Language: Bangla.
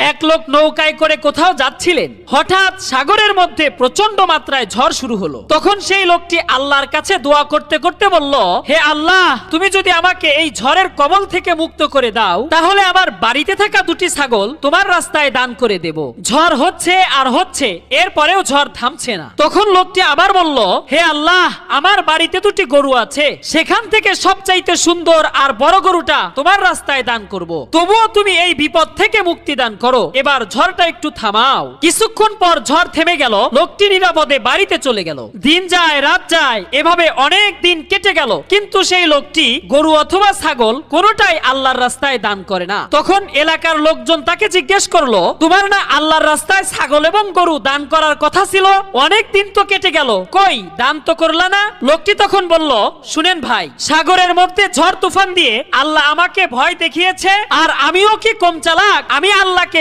এক লোক নৌকায় করে কোথাও যাচ্ছিলেন। হঠাৎ সাগরের মধ্যে প্রচন্ড মাত্রায় ঝড় শুরু হলো। তখন সেই লোকটি আল্লাহর কাছে দোয়া করতে করতে বলল, হে আল্লাহ, তুমি যদি আমাকে এই ঝড়ের কবল থেকে মুক্ত করে দাও, তাহলে আমার বাড়িতে থাকা দুটি ছাগল তোমার রাস্তায় দান করে দেব। ঝড় হচ্ছে আর হচ্ছে, এরপরেও ঝড় থামছে না। তখন লোকটি আবার বলল, হে আল্লাহ, আমার বাড়িতে দুটি গরু আছে, সেখান থেকে সবচাইতে সুন্দর আর বড় গরুটা তোমার রাস্তায় দান করব। তবুও তুমি এই বিপদ থেকে মুক্তি দান করো, এবার ঝড়টা একটু থামাও। কিছুক্ষণ পর ঝড় থেমে গেল, লোকটি নিরাপদে বাড়িতে চলে গেল। দিন যায় রাত যায়, এভাবে অনেক দিন কেটে গেল, কিন্তু সেই লোকটি গরু অথবা ছাগল কোনোটাই আল্লাহর রাস্তায় দান করে না। তখন এলাকার লোকজন তাকে জিজ্ঞেস করলো, তোমার না আল্লাহর রাস্তায় ছাগল এবং গরু দান করার কথা ছিল? অনেক দিন তো কেটে গেল, কই দান তো করলা না? লোকটি তখন বলল, শুনেন ভাই, সাগরের মধ্যে ঝড় তুফান দিয়ে আল্লাহ আমাকে ভয় দেখিয়েছে, আর আমিও কি কম চালাক? আমি আল্লাহকে